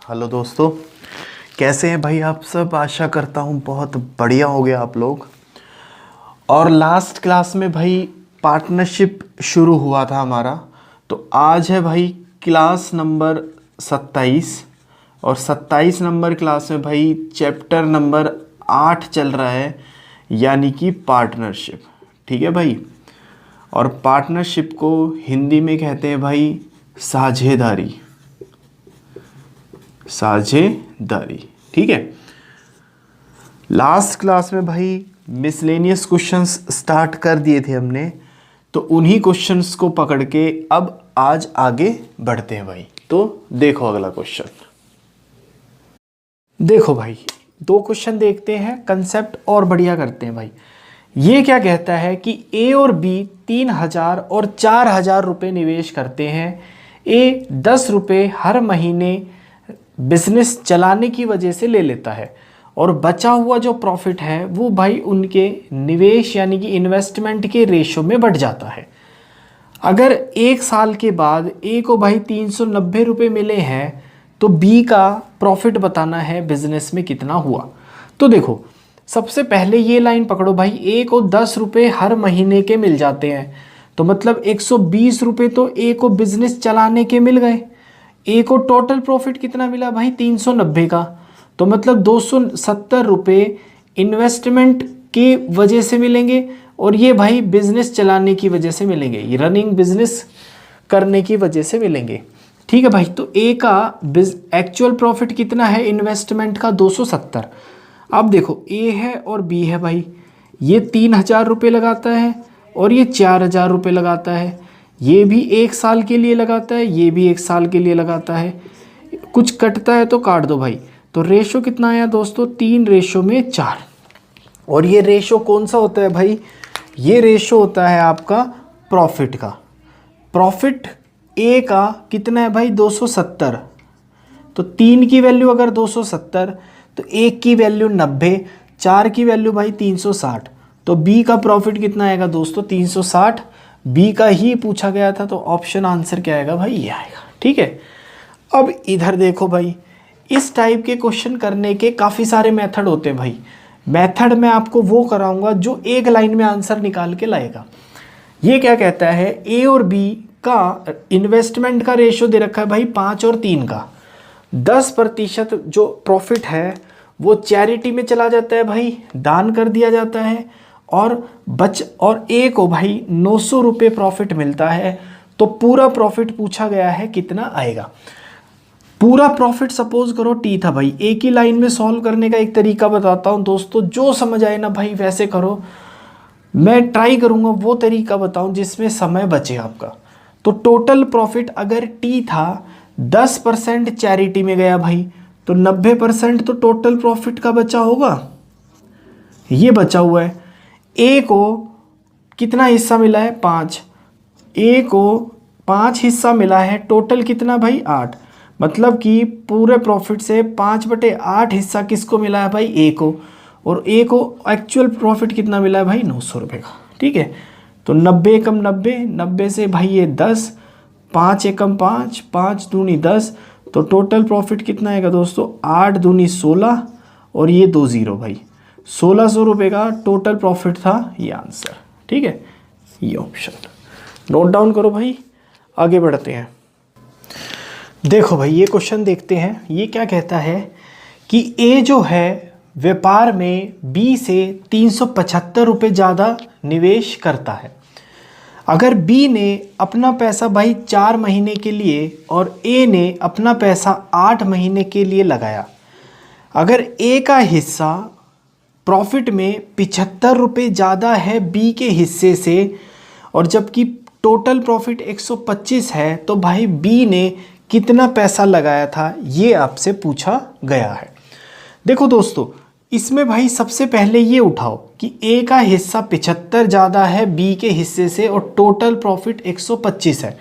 Hello दोस्तों, कैसे हैं भाई आप सब। आशा करता हूँ बहुत बढ़िया हो गया आप लोग। और लास्ट क्लास में भाई पार्टनरशिप शुरू हुआ था हमारा, तो आज है भाई क्लास नंबर 27। और 27 नंबर क्लास में भाई चैप्टर नंबर 8 चल रहा है, यानी कि पार्टनरशिप। ठीक है भाई। और पार्टनरशिप को हिंदी में कहते हैं भाई साझेदारी। साझेदारी, ठीक है। लास्ट क्लास में भाई मिसलेनियस क्वेश्चंस स्टार्ट कर दिए थे हमने, तो उन्हीं क्वेश्चंस को पकड़ के अब आज आगे बढ़ते हैं भाई। तो देखो अगला क्वेश्चन। देखो भाई, दो क्वेश्चन देखते हैं, कंसेप्ट और बढ़िया करते हैं भाई। ये क्या कहता है कि ए और बी 3000 और 4000 रुपये निवेश करते हैं। ए 10 रुपये हर महीने बिजनेस चलाने की वजह से ले लेता है, और बचा हुआ जो प्रॉफिट है वो भाई उनके निवेश यानी कि इन्वेस्टमेंट के रेशो में बढ़ जाता है। अगर एक साल के बाद ए को भाई 390 रुपये मिले हैं, तो बी का प्रॉफिट बताना है बिजनेस में कितना हुआ। तो देखो, सबसे पहले ये लाइन पकड़ो भाई, ए को 10 रुपये हर महीने के मिल जाते हैं, तो मतलब 120 रुपये तो ए को बिजनेस चलाने के मिल गए। ए को टोटल प्रॉफिट कितना मिला भाई 390 का, तो मतलब 270 रुपये इन्वेस्टमेंट की वजह से मिलेंगे, और ये भाई बिजनेस चलाने की वजह से मिलेंगे, ये रनिंग बिजनेस करने की वजह से मिलेंगे। ठीक है भाई। तो ए का एक्चुअल प्रॉफिट कितना है इन्वेस्टमेंट का 270। अब देखो ए है और बी है भाई, ये 3000 रुपये लगाता है और ये 4000 रुपये लगाता है। ये भी एक साल के लिए लगाता है, ये भी एक साल के लिए लगाता है। कुछ कटता है तो काट दो भाई। तो रेशो कितना आया दोस्तों, 3:4। और ये रेशो कौन सा होता है भाई, ये रेशो होता है आपका प्रॉफिट का। प्रॉफिट ए का कितना है भाई 270, तो 3 की वैल्यू अगर 270, तो 1 की वैल्यू 90, 4 की वैल्यू भाई 360। तो बी का प्रॉफिट कितना आएगा दोस्तों 360। बी का ही पूछा गया था, तो ऑप्शन आंसर क्या आएगा भाई, ये आएगा। ठीक है। अब इधर देखो भाई, इस टाइप के क्वेश्चन करने के काफ़ी सारे मेथड होते हैं भाई। मेथड में आपको वो कराऊंगा जो एक लाइन में आंसर निकाल के लाएगा। ये क्या कहता है, ए और बी का इन्वेस्टमेंट का रेशो दे रखा है भाई 5 और 3 का। 10% जो प्रॉफिट है वो चैरिटी में चला जाता है भाई, दान कर दिया जाता है। और ए को भाई 900 रुपये प्रॉफिट मिलता है। तो पूरा प्रॉफिट पूछा गया है कितना आएगा। पूरा प्रॉफिट सपोज करो टी था भाई। एक ही लाइन में सॉल्व करने का एक तरीका बताता हूँ दोस्तों, जो समझ आए ना भाई वैसे करो। मैं ट्राई करूँगा वो तरीका बताऊँ जिसमें समय बचे आपका। तो टोटल प्रॉफिट अगर टी था, 10% चैरिटी में गया भाई, तो 90% तो टोटल प्रॉफिट का बचा होगा। ये बचा हुआ है। ए को कितना हिस्सा मिला है 5, ए को 5 हिस्सा मिला है, टोटल कितना भाई 8। मतलब कि पूरे प्रॉफिट से 5/8 हिस्सा किसको मिला है भाई, ए को। और ए को एक्चुअल प्रॉफिट कितना मिला है भाई 900 रुपये का। ठीक है। तो 90 एकम 90, 90 से भाई ये 10, 5 एकम 5, 5 दूनी 10, तो टोटल प्रॉफिट कितना आएगा दोस्तों 8 दूनी 16, और ये 2 0 भाई 1600 रुपये का टोटल प्रॉफिट था, ये आंसर। ठीक है, ये ऑप्शन नोट डाउन करो भाई। आगे बढ़ते हैं। देखो भाई, ये क्वेश्चन देखते हैं। ये क्या कहता है कि ए जो है व्यापार में बी से 375 रुपये ज़्यादा निवेश करता है। अगर बी ने अपना पैसा भाई 4 महीने के लिए और ए ने अपना पैसा 8 महीने के लिए लगाया। अगर ए का हिस्सा प्रॉफिट में 75 रुपये ज़्यादा है बी के हिस्से से, और जबकि टोटल प्रॉफिट 125 है, तो भाई बी ने कितना पैसा लगाया था, ये आपसे पूछा गया है। देखो दोस्तों, इसमें भाई सबसे पहले ये उठाओ कि ए का हिस्सा 75 ज़्यादा है बी के हिस्से से, और टोटल प्रॉफिट 125 है।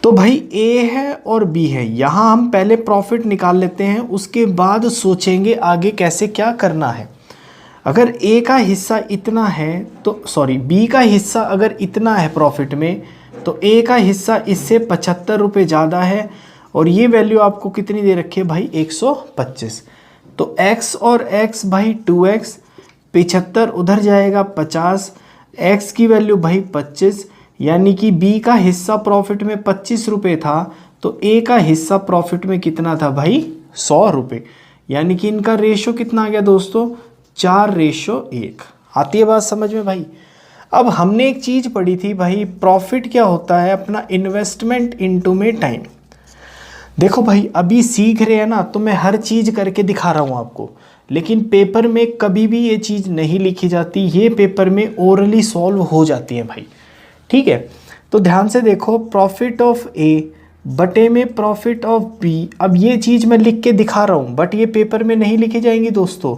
तो भाई ए है और बी है। यहाँ हम पहले प्रॉफिट निकाल लेते हैं, उसके बाद सोचेंगे आगे कैसे क्या करना है। अगर ए का हिस्सा इतना है, तो सॉरी बी का हिस्सा अगर इतना है प्रॉफिट में, तो ए का हिस्सा इससे 75 रुपये ज़्यादा है, और ये वैल्यू आपको कितनी दे रखी है भाई 125। तो x और x भाई 2x, 75 उधर जाएगा 50, x की वैल्यू भाई 25, यानी कि b का हिस्सा प्रॉफिट में 25 रुपये था, तो a का हिस्सा प्रॉफिट में कितना था भाई 100 रुपये। यानी कि इनका रेशो कितना आ गया दोस्तों 4:1। आती है बात समझ में भाई। अब हमने एक चीज़ पढ़ी थी भाई, प्रॉफिट क्या होता है अपना इन्वेस्टमेंट इनटू में टाइम। देखो भाई अभी सीख रहे हैं ना, तो मैं हर चीज़ करके दिखा रहा हूँ आपको, लेकिन पेपर में कभी भी ये चीज़ नहीं लिखी जाती, ये पेपर में ओरली सॉल्व हो जाती है भाई। ठीक है, तो ध्यान से देखो, प्रॉफिट ऑफ ए बटे में प्रॉफिट ऑफ बी। अब ये चीज़ मैं लिख के दिखा रहा हूँ, बट ये पेपर में नहीं लिखी जाएंगी दोस्तों।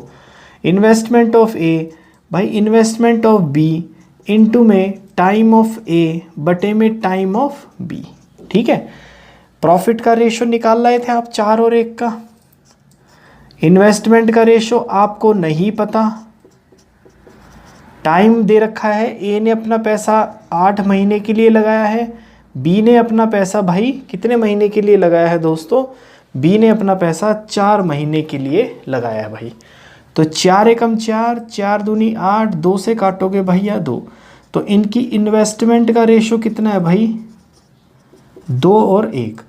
इन्वेस्टमेंट ऑफ ए भाई इन्वेस्टमेंट ऑफ बी इनटू में टाइम ऑफ ए बटे में टाइम ऑफ बी। ठीक है, प्रॉफिट का रेशो निकाल रहे थे आप 4 और 1 का, इन्वेस्टमेंट का रेशो आपको नहीं पता, टाइम दे रखा है, ए ने अपना पैसा 8 महीने के लिए लगाया है, बी ने अपना पैसा भाई कितने महीने के लिए लगाया है दोस्तों, बी ने अपना पैसा 4 महीने के लिए लगाया है भाई। तो 4 एकम 4, 4 दूनी 8, 2 से काटोगे भैया 2, तो इनकी इन्वेस्टमेंट का रेशो कितना है भाई 2 और 1।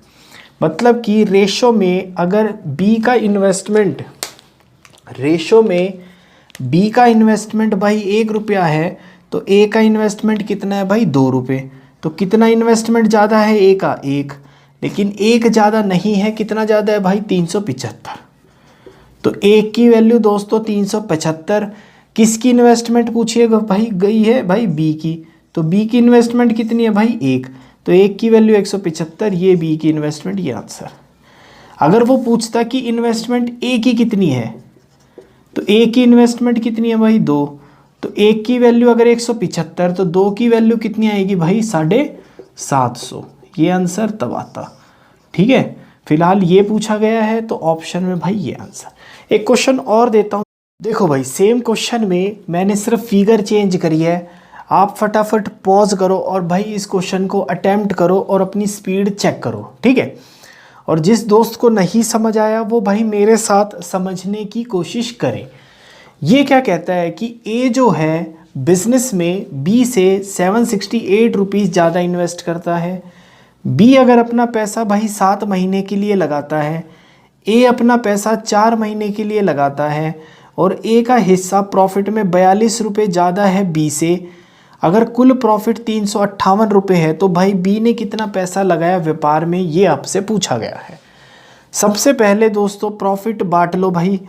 मतलब कि रेशो में अगर बी का इन्वेस्टमेंट, रेशो में बी का इन्वेस्टमेंट भाई 1 रुपया है, तो ए का इन्वेस्टमेंट कितना है भाई 2 रुपये। तो कितना इन्वेस्टमेंट ज़्यादा है ए का 1, लेकिन 1 ज़्यादा नहीं है, कितना ज़्यादा है भाई 375। तो 1 की वैल्यू दोस्तों 375। किसकी इन्वेस्टमेंट पूछिएगा भाई, गई है भाई बी की, तो बी की इन्वेस्टमेंट कितनी है भाई 1, तो 1 की वैल्यू 175, ये बी की इन्वेस्टमेंट, ये आंसर। अगर वो पूछता कि इन्वेस्टमेंट ए की कितनी है, तो ए की इन्वेस्टमेंट कितनी है भाई 2, तो 1 की वैल्यू अगर 175, तो 2 की वैल्यू कितनी आएगी भाई 750, ये आंसर तब आता। ठीक है, फिलहाल ये पूछा गया है तो ऑप्शन में भाई ये आंसर। एक क्वेश्चन और देता हूँ, देखो भाई सेम क्वेश्चन में मैंने सिर्फ फिगर चेंज करी है, आप फटाफट पॉज करो और भाई इस क्वेश्चन को अटेम्प्ट करो और अपनी स्पीड चेक करो। ठीक है, और जिस दोस्त को नहीं समझ आया वो भाई मेरे साथ समझने की कोशिश करें। ये क्या कहता है कि ए जो है बिजनेस में बी से 768 रुपीज़ ज़्यादा इन्वेस्ट करता है। बी अगर अपना पैसा भाई 7 महीने के लिए लगाता है, ए अपना पैसा 4 महीने के लिए लगाता है, और ए का हिस्सा प्रॉफिट में 42 रुपये ज़्यादा है बी से। अगर कुल प्रॉफिट 358 रुपये है, तो भाई बी ने कितना पैसा लगाया व्यापार में, ये आपसे पूछा गया है। सबसे पहले दोस्तों प्रॉफिट बांट लो भाई,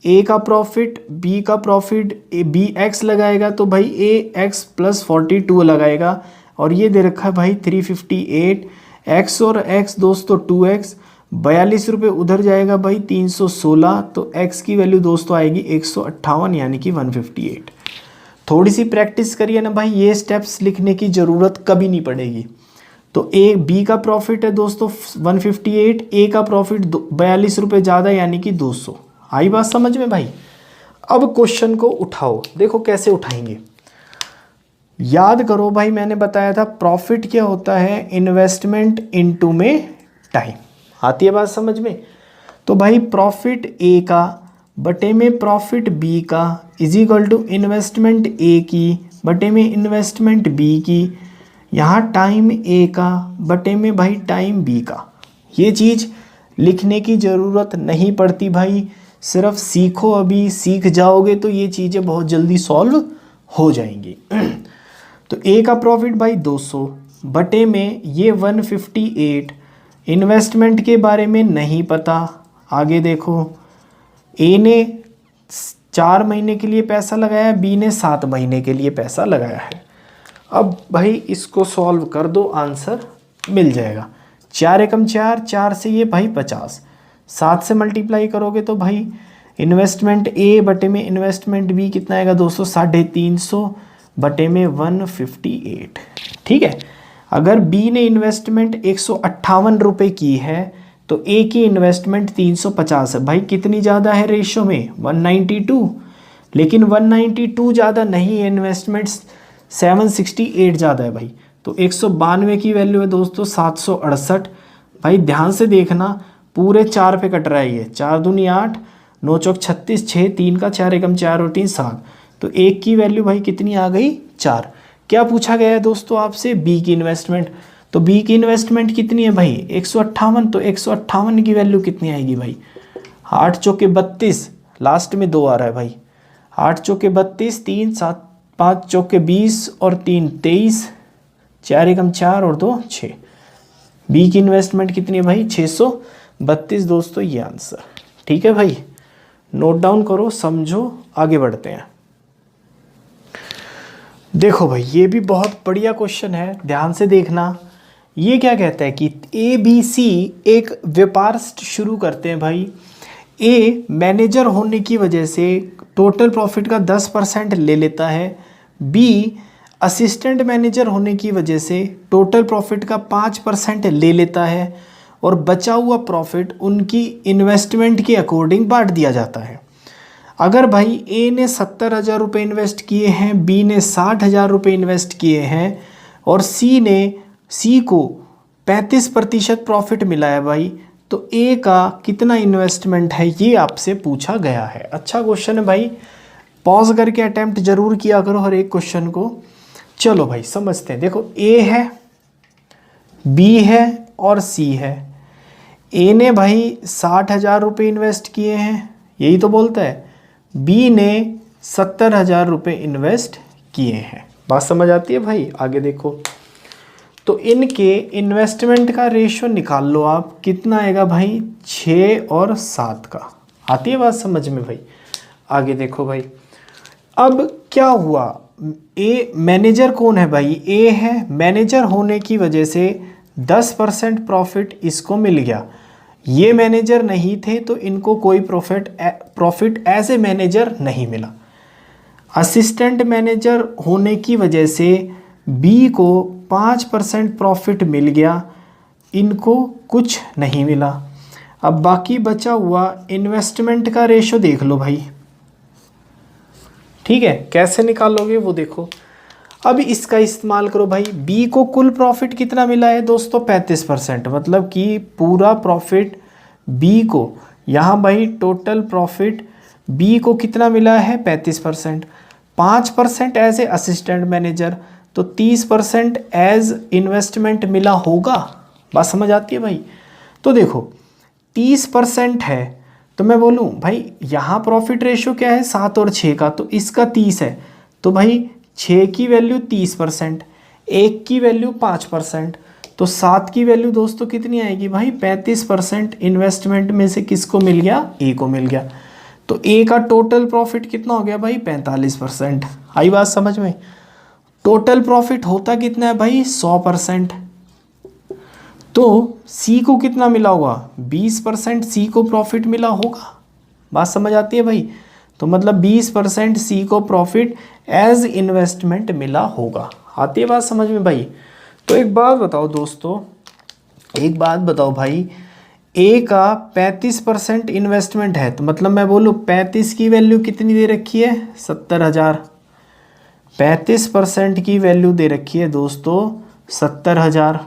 ए का प्रॉफिट बी का प्रॉफिट, बी एक्स लगाएगा तो भाई ए एक्स प्लस 42 लगाएगा, और ये दे रखा है भाई 358, एक्स और एक्स दोस्तों 2x, 42 रुपये उधर जाएगा भाई 316, तो x की वैल्यू दोस्तों आएगी 158 यानी कि 158। थोड़ी सी प्रैक्टिस करिए ना भाई, ये स्टेप्स लिखने की ज़रूरत कभी नहीं पड़ेगी। तो ए बी का प्रॉफिट है दोस्तों 158, ए का प्रॉफिट 42 रुपये ज़्यादा यानी कि 200। आई बात समझ में भाई। अब क्वेश्चन को उठाओ, देखो कैसे उठाएंगे। याद करो भाई मैंने बताया था प्रॉफिट क्या होता है इन्वेस्टमेंट इनटू में टाइम। आती है बात समझ में। तो भाई प्रॉफिट ए का बटे में प्रॉफिट बी का इज इक्वल टू इन्वेस्टमेंट ए की बटे में इन्वेस्टमेंट बी की, यहाँ टाइम ए का बटे में भाई टाइम बी का। ये चीज़ लिखने की ज़रूरत नहीं पड़ती भाई, सिर्फ सीखो, अभी सीख जाओगे तो ये चीज़ें बहुत जल्दी सॉल्व हो जाएंगी। तो ए का प्रॉफिट भाई 200 बटे में ये 158, इन्वेस्टमेंट के बारे में नहीं पता। आगे देखो, ए ने 4 महीने के लिए पैसा लगाया, बी ने 7 महीने के लिए पैसा लगाया है। अब भाई इसको सॉल्व कर दो, आंसर मिल जाएगा। 4 एकम 4, 4 से ये भाई 50, 7 से मल्टीप्लाई करोगे तो भाई इन्वेस्टमेंट ए बटे में इन्वेस्टमेंट बी कितना आएगा दोस्तों 350 बटे में 158। ठीक है, अगर बी ने इन्वेस्टमेंट 158 रुपये की है तो ए की इन्वेस्टमेंट 350 है। भाई कितनी ज़्यादा है रेशो में 192, लेकिन 192 ज़्यादा नहीं है, इन्वेस्टमेंट 768 ज़्यादा है भाई। तो 192 की वैल्यू है दोस्तों 768 भाई ध्यान से देखना, पूरे 4 पे कट रहा है ये, 4 दूनी 8, 9 चौक 36, 6 3 का 4 एकम 4 और 3 7, तो एक की वैल्यू भाई कितनी आ गई 4। क्या पूछा गया है दोस्तों आपसे, बी की इन्वेस्टमेंट। तो बी की इन्वेस्टमेंट कितनी है भाई 158, तो 158 की वैल्यू कितनी आएगी भाई, 8 चौके 32, लास्ट में 2 आ रहा है भाई, 8 चौके 32, 3 7 5 चौके 20 और 3 23, 4 एकम 4 और 2 6। बी की इन्वेस्टमेंट कितनी है भाई 632 दोस्तों, ये आंसर। ठीक है भाई, नोट डाउन करो, समझो, आगे बढ़ते हैं। देखो भाई ये भी बहुत बढ़िया क्वेश्चन है, ध्यान से देखना। ये क्या कहता है कि ए बी सी एक व्यापार शुरू करते हैं भाई। ए मैनेजर होने की वजह से टोटल प्रॉफिट का 10% ले लेता है। बी असिस्टेंट मैनेजर होने की वजह से टोटल प्रॉफिट का 5% ले लेता है और बचा हुआ प्रॉफिट उनकी इन्वेस्टमेंट के अकॉर्डिंग बांट दिया जाता है। अगर भाई ए ने 70,000 रुपये इन्वेस्ट किए हैं, बी ने 60,000 रुपये इन्वेस्ट किए हैं और सी को 35% प्रॉफिट मिला है भाई, तो ए का कितना इन्वेस्टमेंट है ये आपसे पूछा गया है। अच्छा क्वेश्चन है भाई, पॉज करके अटेम्प्ट जरूर किया करो हर एक क्वेश्चन को। चलो भाई समझते हैं। देखो ए है, बी है और सी है। ए ने भाई 60,000 रुपये इन्वेस्ट किए हैं, यही तो बोलता है। बी ने 70,000 रुपये इन्वेस्ट किए हैं। बात समझ आती है भाई? आगे देखो, तो इनके इन्वेस्टमेंट का रेशियो निकाल लो आप, कितना आएगा भाई 6 और 7 का। आती है बात समझ में भाई? आगे देखो भाई, अब क्या हुआ, ए मैनेजर कौन है भाई, ए है। मैनेजर होने की वजह से 10% प्रॉफिट इसको मिल गया। ये मैनेजर नहीं थे तो इनको कोई प्रॉफिट एज ए मैनेजर नहीं मिला। असिस्टेंट मैनेजर होने की वजह से बी को 5% प्रॉफिट मिल गया, इनको कुछ नहीं मिला। अब बाकी बचा हुआ इन्वेस्टमेंट का रेशो देख लो भाई। ठीक है, कैसे निकालोगे वो देखो। अब इसका इस्तेमाल करो भाई। बी को कुल प्रॉफिट कितना मिला है दोस्तों 35%, मतलब कि पूरा प्रॉफिट बी को, यहाँ भाई टोटल प्रॉफिट बी को कितना मिला है 35%। 5% एज ए असिस्टेंट मैनेजर, तो 30% एज इन्वेस्टमेंट मिला होगा। बात समझ आती है भाई? तो देखो 30% है तो मैं बोलूँ भाई यहाँ प्रॉफिट रेशियो क्या है 7 और 6 का, तो इसका 30 है, तो भाई 6 की वैल्यू 30%, 1 की वैल्यू 5%, तो 7 की वैल्यू दोस्तों कितनी आएगी भाई 35%। इन्वेस्टमेंट में से किसको मिल गया, ए को मिल गया। तो ए का टोटल प्रॉफिट कितना हो गया भाई 45%। आई बात समझ में? टोटल प्रॉफिट होता कितना है भाई 100%, तो सी को कितना मिला होगा 20% सी को प्रॉफिट मिला होगा। बात समझ आती है भाई? तो मतलब 20% सी को प्रॉफिट एज इन्वेस्टमेंट मिला होगा। आती है बात समझ में भाई? तो एक बात बताओ दोस्तों, एक बात बताओ भाई, ए का 35% इन्वेस्टमेंट है, तो मतलब मैं बोलूँ 35 की वैल्यू कितनी दे रखी है 70,000। 35% की वैल्यू दे रखी है दोस्तों 70,000,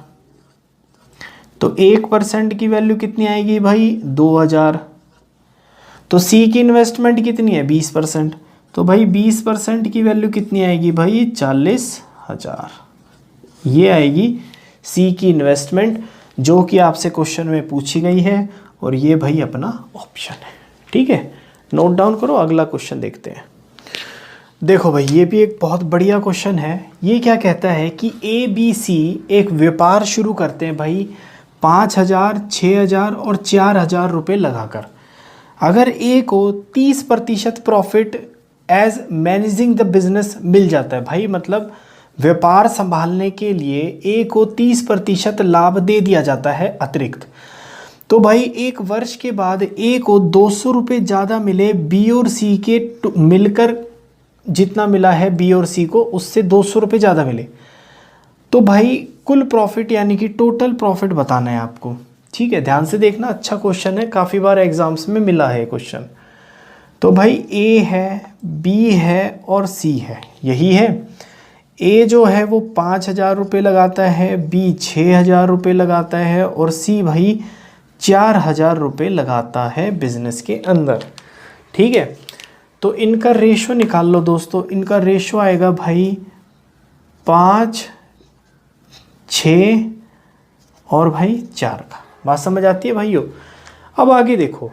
तो 1% की वैल्यू कितनी आएगी भाई 2,000। तो सी की इन्वेस्टमेंट कितनी है 20%, तो भाई 20% की वैल्यू कितनी आएगी भाई 40,000। ये आएगी सी की इन्वेस्टमेंट, जो कि आपसे क्वेश्चन में पूछी गई है, और ये भाई अपना ऑप्शन है। ठीक है, नोट डाउन करो, अगला क्वेश्चन देखते हैं। देखो भाई ये भी एक बहुत बढ़िया क्वेश्चन है। ये क्या कहता है कि ए बी सी एक व्यापार शुरू करते हैं भाई 5,000, 6,000 और 4,000 रुपये लगाकर। अगर ए को 30% profit as managing the business मिल जाता है भाई, मतलब व्यापार संभालने के लिए ए को 30% लाभ दे दिया जाता है अतिरिक्त, तो भाई एक वर्ष के बाद ए को 200 रुपये ज़्यादा मिले बी और सी के मिलकर, जितना मिला है बी और सी को उससे 200 रुपये ज़्यादा मिले, तो भाई कुल प्रॉफिट यानी कि टोटल प्रॉफिट बताना है आपको। ठीक है, ध्यान से देखना, अच्छा क्वेश्चन है, काफ़ी बार एग्जाम्स में मिला है क्वेश्चन। तो भाई ए है, बी है और सी है, यही है। ए जो है वो 5,000 रुपये लगाता है, बी 6,000 रुपये लगाता है और सी भाई 4,000 रुपये लगाता है बिजनेस के अंदर। ठीक है, तो इनका रेशो निकाल लो दोस्तों। इनका रेशो आएगा भाई 5, 6 और भाई 4 का। बात समझ आती है भाइयों। अब आगे देखो,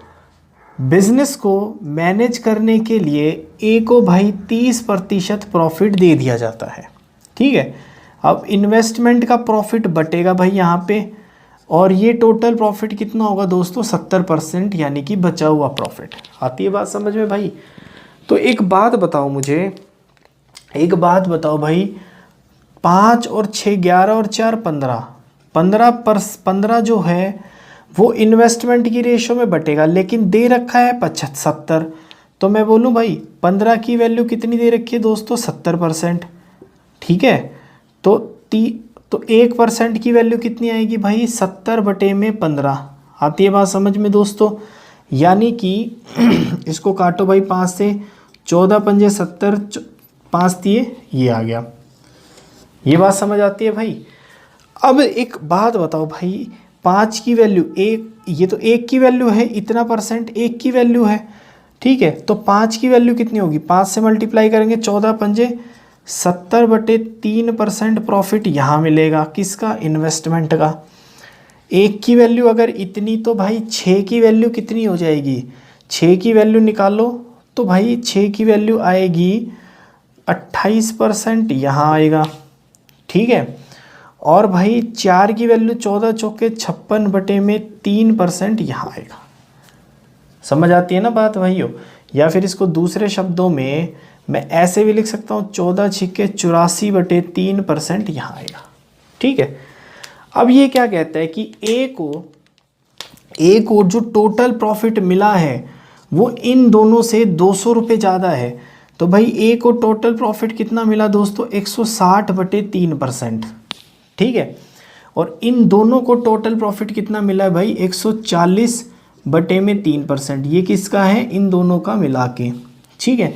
बिजनेस को मैनेज करने के लिए ए को भाई 30% प्रॉफिट दे दिया जाता है। ठीक है, अब इन्वेस्टमेंट का प्रॉफिट बटेगा भाई यहाँ पे, और ये टोटल प्रॉफिट कितना होगा दोस्तों 70%, यानी कि बचा हुआ प्रॉफिट। आती है बात समझ में भाई। तो एक बात बताओ मुझे, एक बात बताओ भाई, 5 और 6 11 और 4 15, 15 जो है वो इन्वेस्टमेंट की रेशो में बटेगा, लेकिन दे रखा है 75। तो मैं बोलूँ भाई 15 की वैल्यू कितनी दे रखी है दोस्तों 70%। ठीक है, तो 1% की वैल्यू कितनी आएगी भाई 70/15। आती है बात समझ में दोस्तों। यानी कि इसको काटो भाई 5 से, 14 पंजे 70, 5 दिए, ये आ गया। ये बात समझ आती है भाई। अब एक बात बताओ भाई, 5 की वैल्यु एक, ये तो 1 की वैल्यू है, इतना परसेंट 1 की वैल्यू है। ठीक है, तो 5 की वैल्यू कितनी होगी, 5 से मल्टीप्लाई करेंगे, 14 पंजे 70/3% प्रॉफिट यहाँ मिलेगा। किसका, इन्वेस्टमेंट का। 1 की वैल्यू अगर इतनी, तो भाई 6 की वैल्यू कितनी हो जाएगी, 6 की वैल्यू निकालो तो भाई 6 की वैल्यू आएगी 28% यहाँ आएगा। ठीक है, और भाई 4 की वैल्यू 14 चौके 56/3% यहाँ आएगा। समझ आती है ना बात भाइयों। या फिर इसको दूसरे शब्दों में मैं ऐसे भी लिख सकता हूँ, 14 छिक्के 84/3% यहाँ आएगा। ठीक है, अब ये क्या कहता है कि ए को जो टोटल प्रॉफिट मिला है वो इन दोनों से 200 रुपये ज़्यादा है। तो भाई ए को टोटल प्रॉफिट कितना मिला दोस्तों 160/3%। ठीक है, और इन दोनों को टोटल प्रॉफिट कितना मिला है भाई 140/3%। ये किसका है, इन दोनों का मिला के। ठीक है,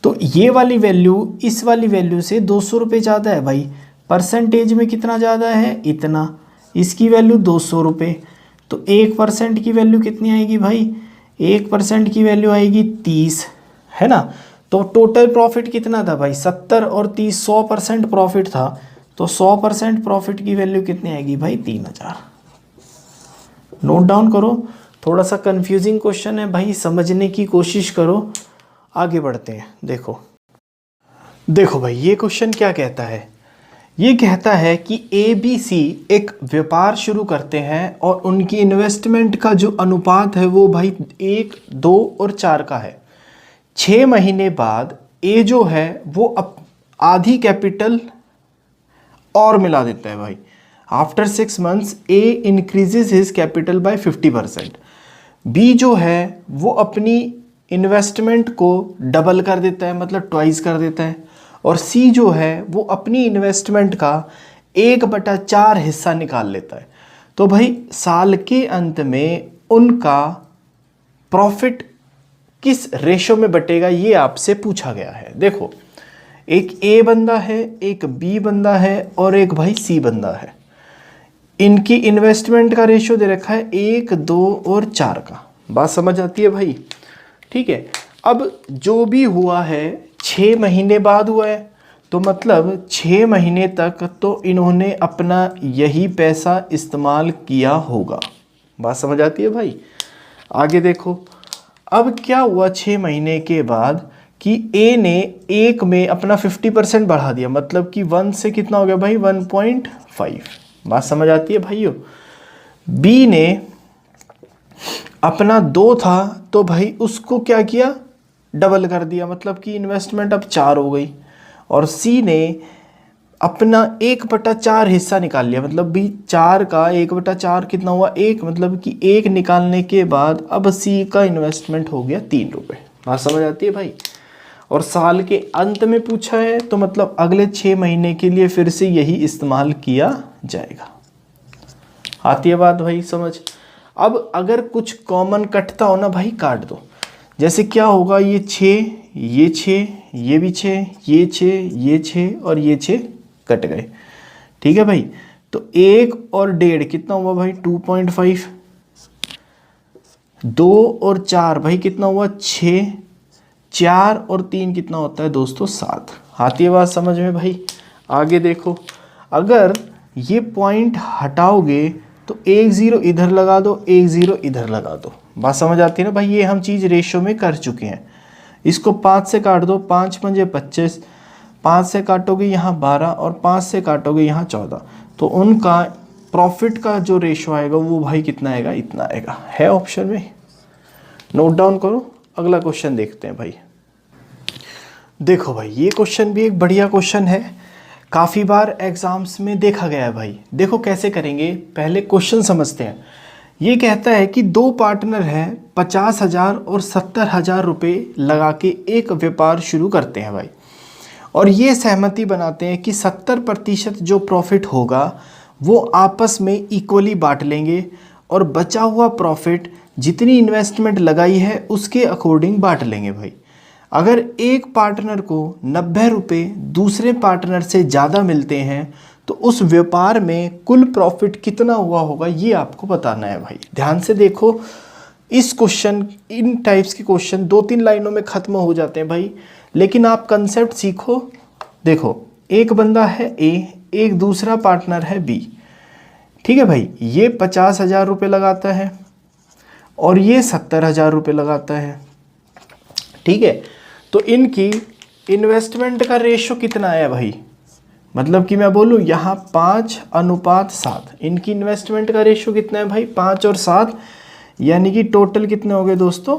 तो ये वाली वैल्यू इस वाली वैल्यू से 200 रुपये ज़्यादा है भाई। परसेंटेज में कितना ज़्यादा है, इतना। इसकी वैल्यू 200 रुपये, तो 1% की वैल्यू कितनी आएगी भाई, 1% की वैल्यू आएगी 30, है ना। तो टोटल प्रॉफिट कितना था भाई 70 और 30, 100% प्रॉफिट था। तो 100% प्रॉफिट की वैल्यू कितनी आएगी भाई 3000। नोट डाउन करो, थोड़ा सा कंफ्यूजिंग क्वेश्चन है भाई, समझने की कोशिश करो। आगे बढ़ते हैं। देखो भाई, ये क्वेश्चन क्या कहता है, ये कहता है कि ABC एक व्यापार शुरू करते हैं और उनकी इन्वेस्टमेंट का जो अनुपात है वो भाई 1, 2 और 4 का है। 6 महीने बाद ए जो है वो आधी कैपिटल और मिला देता है भाई। After 6 months A increases his capital by 50%। B जो है वो अपनी इन्वेस्टमेंट को डबल कर देता है, मतलब ट्वाइस कर देता है। और सी जो है वो अपनी इन्वेस्टमेंट का 1/4 हिस्सा निकाल लेता है। तो भाई साल के अंत में उनका प्रॉफिट किस रेशो में बटेगा, ये आपसे पूछा गया है। देखो, एक ए बंदा है, एक बी बंदा है और एक भाई सी बंदा है। इनकी इन्वेस्टमेंट का रेशो दे रखा है 1, 2 और 4 का। बात समझ आती है भाई। ठीक है, अब जो भी हुआ है 6 महीने बाद हुआ है, तो मतलब 6 महीने तक तो इन्होंने अपना यही पैसा इस्तेमाल किया होगा। बात समझ आती है भाई। आगे देखो, अब क्या हुआ 6 महीने के बाद कि ए ने 1 में अपना 50% बढ़ा दिया, मतलब कि 1 से कितना हो गया भाई 1.5। बात समझ आती है भाइयों। बी ने अपना 2 था तो भाई उसको क्या किया, डबल कर दिया, मतलब कि इन्वेस्टमेंट अब 4 हो गई। और सी ने अपना 1/4 हिस्सा निकाल लिया, मतलब भी 4 का 1/4 कितना हुआ 1, मतलब कि 1 निकालने के बाद अब सी का इन्वेस्टमेंट हो गया 3 रुपये। बात समझ आती है भाई। और साल के अंत में पूछा है तो मतलब अगले 6 महीने के लिए फिर से यही इस्तेमाल किया जाएगा। आती है बात भाई समझ। अब अगर कुछ कॉमन कटता हो ना भाई, काट दो। जैसे क्या होगा, ये 6 ये 6, ये भी 6, ये 6, ये 6 और ये 6 कट गए। ठीक है भाई, तो 1 और 1.5 कितना हुआ भाई 2.5, 2 और 4 भाई कितना हुआ 6, 4 और 3 कितना होता है दोस्तों 7। आती है बात समझ में भाई। आगे देखो, अगर ये पॉइंट हटाओगे तो 1 0 इधर लगा दो, 1 0 इधर लगा दो। बात समझ आती है ना भाई। ये हम चीज़ रेशो में कर चुके हैं। इसको 5 से काट दो, 5 पंजे 25, 5 से काटोगे यहाँ 12 और 5 से काटोगे यहाँ 14, तो उनका प्रॉफिट का जो रेशो आएगा वो भाई कितना आएगा, इतना आएगा। है ऑप्शन में, नोट डाउन करो। अगला क्वेश्चन देखते हैं भाई। देखो भाई, ये क्वेश्चन भी एक बढ़िया क्वेश्चन है, काफ़ी बार एग्जाम्स में देखा गया है भाई। देखो कैसे करेंगे, पहले क्वेश्चन समझते हैं। ये कहता है कि दो पार्टनर हैं, 50,000 और 70,000 रुपये लगा के एक व्यापार शुरू करते हैं भाई, और ये सहमति बनाते हैं कि 70% जो प्रॉफिट होगा वो आपस में इक्वली बांट लेंगे और बचा हुआ प्रॉफिट जितनी इन्वेस्टमेंट लगाई है उसके अकॉर्डिंग बांट लेंगे भाई। अगर एक पार्टनर को 90 रुपये दूसरे पार्टनर से ज़्यादा मिलते हैं तो उस व्यापार में कुल प्रॉफिट कितना हुआ होगा ये आपको बताना है भाई। ध्यान से देखो, इस क्वेश्चन, इन टाइप्स के क्वेश्चन 2-3 लाइनों में ख़त्म हो जाते हैं भाई, लेकिन आप कंसेप्ट सीखो। देखो, एक बंदा है ए, एक दूसरा पार्टनर है बी। ठीक है भाई, ये 50,000 रुपये लगाता है और ये 70,000 रुपये लगाता है। ठीक है, तो इनकी इन्वेस्टमेंट का रेशो कितना है भाई, मतलब कि मैं बोलूँ यहाँ 5:7। इनकी इन्वेस्टमेंट का रेशो कितना है भाई, 5 और 7, यानी कि टोटल कितने हो गए दोस्तों,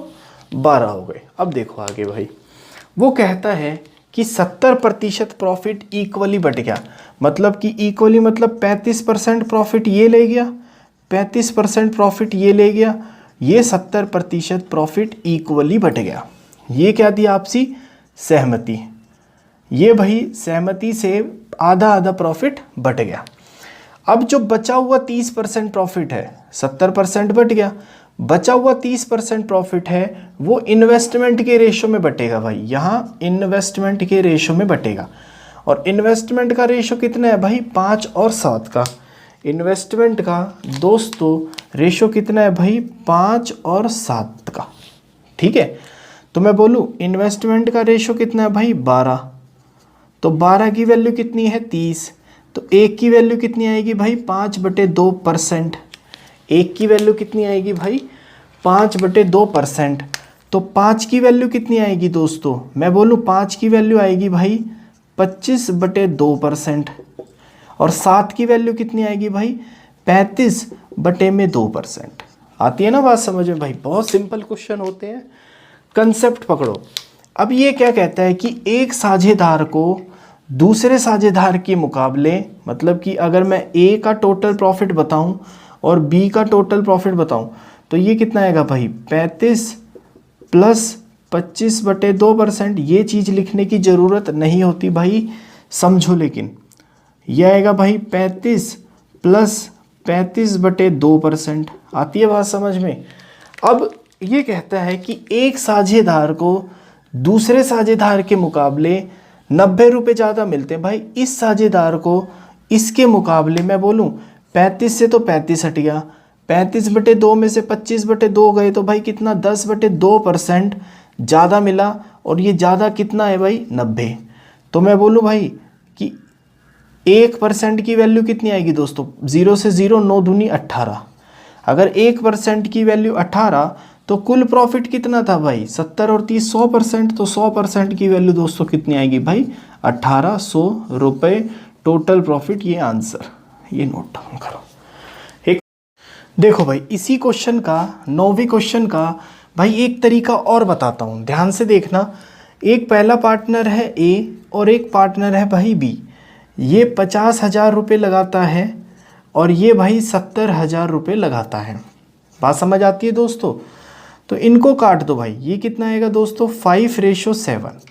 12 हो गए। अब देखो आगे भाई, वो कहता है कि 70% प्रॉफिट इक्वली बट गया, मतलब कि इक्वली मतलब 35% प्रॉफिट ये ले गया, 35% प्रॉफिट ये ले गया, ये 70% प्रॉफिट इक्वली बट गया। ये क्या थी आपसी सहमति, ये भाई सहमति से आधा आधा प्रॉफिट बट गया। अब जो बचा हुआ 30% प्रॉफिट है, 70% बट गया, बचा हुआ 30% प्रॉफिट है वो इन्वेस्टमेंट के रेशो में बटेगा भाई। यहाँ इन्वेस्टमेंट के रेशो में बटेगा, और इन्वेस्टमेंट का रेशो कितना है भाई, 5 और 7 का। इन्वेस्टमेंट का दोस्तों रेशो कितना है भाई, 5 और 7 का। ठीक है, तो मैं बोलूँ इन्वेस्टमेंट का रेशो कितना है भाई, 12। तो 12 की वैल्यू कितनी है, 30। तो एक की वैल्यू कितनी आएगी भाई, 5/2%। एक की वैल्यू कितनी आएगी भाई, 5/2%। तो 5 की वैल्यू कितनी आएगी दोस्तों, मैं बोलूँ 5 की वैल्यू आएगी भाई 25/2%। और 7 की वैल्यू कितनी आएगी भाई, 35/2%। आती है ना बात समझ में भाई। बहुत सिंपल क्वेश्चन होते हैं, कंसेप्ट पकड़ो। अब ये क्या कहता है कि एक साझेदार को दूसरे साझेदार के मुकाबले, मतलब कि अगर मैं ए का टोटल प्रॉफिट बताऊं और बी का टोटल प्रॉफिट बताऊं तो ये कितना आएगा भाई, 35 + 25/2%। ये चीज़ लिखने की ज़रूरत नहीं होती भाई, समझो। लेकिन यह आएगा भाई 35 + 35/2%। आती है बात समझ में। अब ये कहता है कि एक साझेदार को दूसरे साझेदार के मुकाबले 90 रुपये ज़्यादा मिलते हैं भाई। इस साझेदार को इसके मुकाबले मैं बोलूँ 35 से तो 35 हट गया, 35/2 में से 25/2 गए तो भाई कितना, 10/2% ज़्यादा मिला। और ये ज़्यादा कितना है भाई, 90। तो मैं बोलूँ भाई कि 1% की वैल्यू कितनी आएगी दोस्तों, 0 से 0 9 दूनी 18। अगर 1% की वैल्यू 18 तो कुल प्रॉफिट कितना था भाई, 70 और 30 100%। तो 100% की वैल्यू दोस्तों कितनी आएगी भाई, 1800 रुपये टोटल प्रॉफिट। ये आंसर, ये नोट डाउन करो। एक देखो भाई, इसी क्वेश्चन का 9वें क्वेश्चन का भाई एक तरीका और बताता हूँ, ध्यान से देखना। एक पहला पार्टनर है ए और एक पार्टनर है भाई बी। ये 50,000 रुपये लगाता है और ये भाई 70,000 रुपये लगाता है। बात समझ आती है दोस्तों। तो इनको काट दो भाई, ये कितना आएगा दोस्तों, 5:7।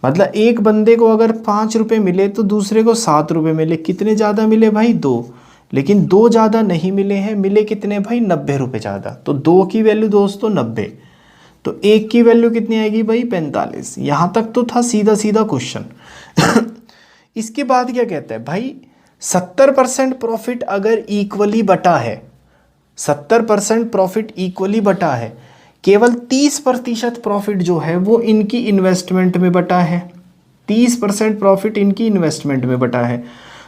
मतलब एक बंदे को अगर 5 रुपये मिले तो दूसरे को 7 रुपये मिले। कितने ज़्यादा मिले भाई, 2। लेकिन 2 ज़्यादा नहीं मिले हैं, मिले कितने भाई, 90 रुपये ज़्यादा। तो 2 की वैल्यू दोस्तों 90। तो एक की वैल्यू कितनी आएगी भाई 45। यहाँ तक तो था सीधा सीधा क्वेश्चन। इसके बाद क्या कहता है भाई 70% प्रॉफिट अगर इक्वली बटा है, 70% प्रॉफिट इक्वली बटा है, केवल 30% प्रॉफिट जो है वो इनकी इन्वेस्टमेंट में बटा है, 30% प्रॉफिट इनकी इन्वेस्टमेंट में बटा है।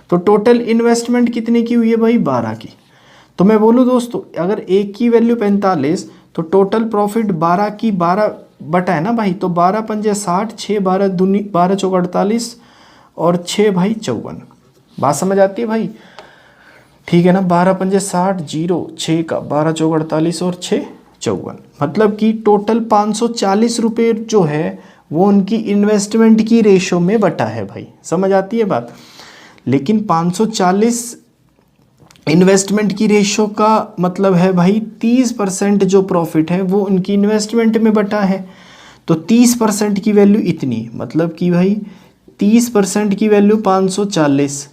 तो टोटल इन्वेस्टमेंट कितने की हुई है भाई 12 की। तो मैं बोलूँ दोस्तों अगर एक की वैल्यू 45 तो टोटल प्रॉफिट 12 की 12 बटा है ना भाई, तो 12 पंजे 60, 6 12 दूनी 12 चौक 48 और 6 भाई 54। बात समझ आती है भाई? ठीक है ना, 12 पंजे 60, 0 6 का 12 चौक 48 और 6 54, मतलब कि टोटल 540 रुपये जो है वो उनकी इन्वेस्टमेंट की रेशो में बटा है भाई। समझ आती है बात? लेकिन 540 इन्वेस्टमेंट की रेशो का मतलब है भाई 30% जो प्रॉफिट है वो उनकी इन्वेस्टमेंट में बटा है। तो 30% की वैल्यू इतनी, मतलब कि भाई 30% की वैल्यू 540,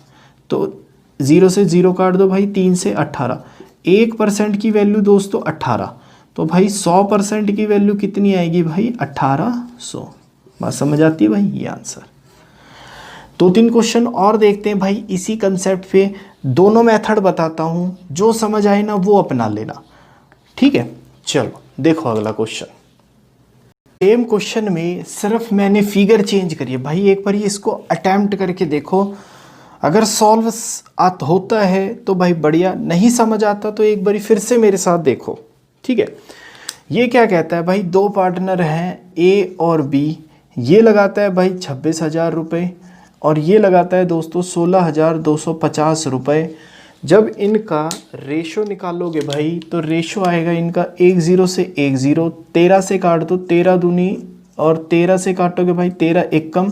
तो 0 से 0 काट दो भाई, 3 से 18, 1% की वैल्यू दोस्तों 18, तो भाई 100% की वैल्यू कितनी आएगी भाई 1800। बात समझ आती है भाई? ये आंसर। 2-3 क्वेश्चन और देखते हैं भाई इसी कंसेप्ट पे, दोनों मेथड बताता हूँ, जो समझ आए ना वो अपना लेना, ठीक है। चलो देखो अगला क्वेश्चन। सेम क्वेश्चन में सिर्फ मैंने फिगर चेंज करी है भाई, एक बार इसको अटेम्प्ट करके देखो, अगर सॉल्व होता है तो भाई बढ़िया, नहीं समझ आता तो एक बार फिर से मेरे साथ देखो, ठीक है। ये क्या कहता है भाई, दो पार्टनर हैं ए और बी, ये लगाता है भाई 26,000 रुपये और ये लगाता है दोस्तों 16,250 रुपये। जब इनका रेशो निकालोगे भाई तो रेशो आएगा इनका 10 से 10, 13 से काट दो, 13 दूनी और 13 से काटोगे भाई 13 एक कम,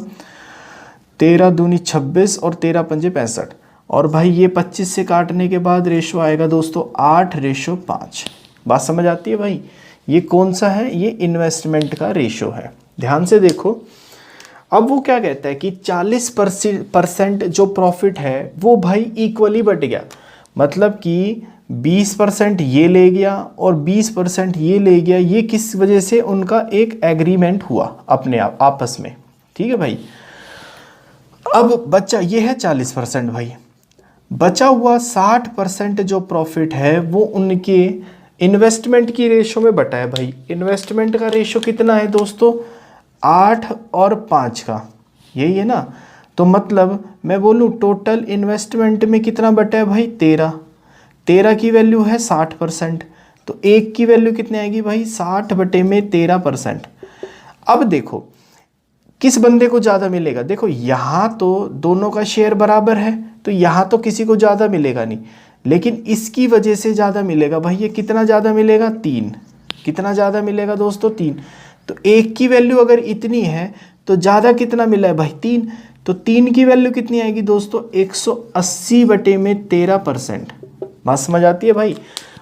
13 दूनी 26 और 13 पंजे 65, और भाई ये 25 से काटने के बाद रेशो आएगा दोस्तों 8:5। बात समझ आती है भाई? ये कौन सा है? ये इन्वेस्टमेंट का रेशो है। ध्यान से देखो, अब वो क्या कहता है कि 40% जो प्रॉफिट है वो भाई इक्वली बट गया, मतलब कि 20% ये ले गया और 20% ये ले गया। ये किस वजह से? उनका एक एग्रीमेंट हुआ अपने आप आपस में, ठीक है भाई। अब बचा ये है 40% भाई, बचा हुआ 60% जो प्रॉफिट है वो उनके इन्वेस्टमेंट की रेशो में बटा है भाई। इन्वेस्टमेंट का रेशो कितना है दोस्तों? 8 और 5 का, यही है ना। तो मतलब मैं बोलूँ टोटल इन्वेस्टमेंट में कितना बटा है भाई 13 की वैल्यू है 60%, तो एक की वैल्यू कितनी आएगी भाई 60/13%। अब देखो किस बंदे को ज़्यादा मिलेगा, देखो यहाँ तो दोनों का शेयर बराबर है तो यहाँ तो किसी को ज़्यादा मिलेगा नहीं, लेकिन इसकी वजह से ज़्यादा मिलेगा भाई। ये कितना ज़्यादा मिलेगा? 3। कितना ज़्यादा मिलेगा दोस्तों? 3। तो एक की वैल्यू अगर इतनी है तो ज़्यादा कितना मिला है भाई 3, तो 3 की वैल्यू कितनी आएगी दोस्तों 180/13%। बात समझ आती है भाई?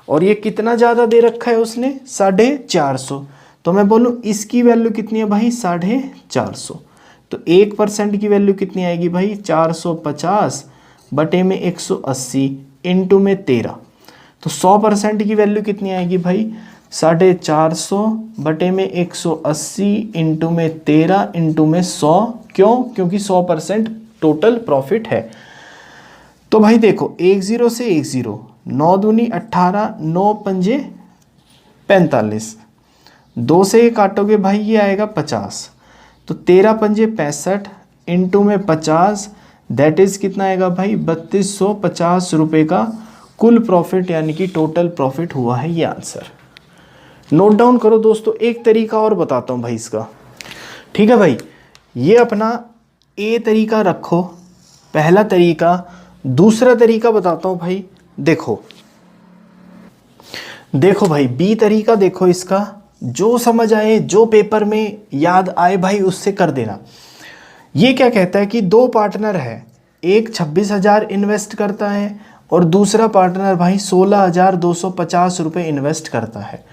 और ये कितना ज़्यादा दे रखा है उसने 450, तो मैं बोलूँ इसकी वैल्यू कितनी है भाई 450। तो 1% की वैल्यू कितनी आएगी भाई 450/180 इंटू में 13, तो 100% की वैल्यू कितनी आएगी भाई 450/180 इंटू में 13 इंटू में 100। क्यों? क्योंकि 100% टोटल प्रॉफिट है। तो भाई देखो 10 से 10, 9 दूनी 18, 9 पंजे 45, 2 से काटोगे भाई ये आएगा 50, तो 13 पंजे 65 इंटू में 50, दैट इज़ कितना आएगा भाई 3250 रुपये का कुल प्रॉफिट, यानी कि टोटल प्रॉफिट हुआ है ये आंसर। नोट डाउन करो दोस्तों। एक तरीका और बताता हूँ भाई इसका, ठीक है भाई। ये अपना ए तरीका रखो, पहला तरीका। दूसरा तरीका बताता हूँ भाई, देखो भाई बी तरीका देखो, इसका जो समझ आए, जो पेपर में याद आए भाई उससे कर देना। ये क्या कहता है कि दो पार्टनर है, एक 26,000 इन्वेस्ट करता है और दूसरा पार्टनर भाई 16,250 रुपये इन्वेस्ट करता है।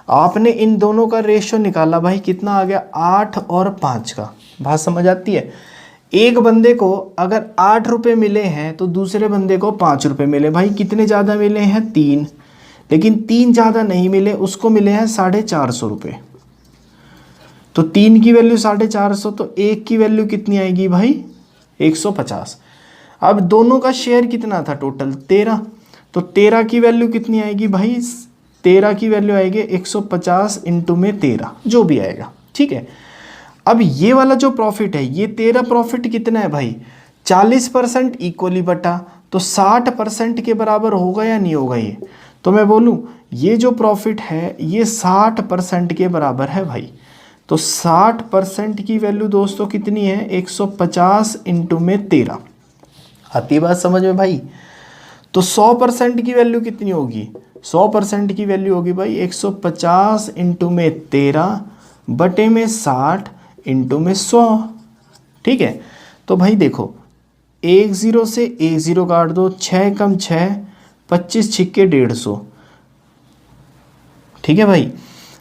आपने इन दोनों का रेशो निकाला भाई, कितना आ गया 8 और 5 का। बात समझ आती है? एक बंदे को अगर 8 रुपये मिले हैं तो दूसरे बंदे को 5 रुपये मिले भाई। कितने ज़्यादा मिले हैं? 3, लेकिन 3 ज़्यादा नहीं मिले, उसको मिले हैं 450 रुपये। तो 3 की वैल्यू 450, तो 1 की वैल्यू कितनी आएगी भाई 150। अब दोनों का शेयर कितना था टोटल 13, तो 13 की वैल्यू कितनी आएगी भाई 13 की वैल्यू आएगी 150 इंटू में 13 जो भी आएगा, ठीक है। अब ये वाला जो प्रॉफिट है ये 13 प्रॉफिट कितना है भाई 40% इक्वली बटा, तो 60% के बराबर होगा या नहीं होगा ये, तो मैं बोलूँ ये जो प्रॉफिट है ये 60% के बराबर है भाई। तो 60% की वैल्यू दोस्तों कितनी है 150 इंटू में 13, आती बात समझ में भाई। तो 100% की वैल्यू कितनी होगी 100% की वैल्यू होगी भाई 150 इंटू में 13 बटे में 60 इंटू में 100, ठीक है। तो भाई देखो 1 0 से 1 0 काट दो, 6 कम 6 25 छिक्के 150, ठीक है भाई।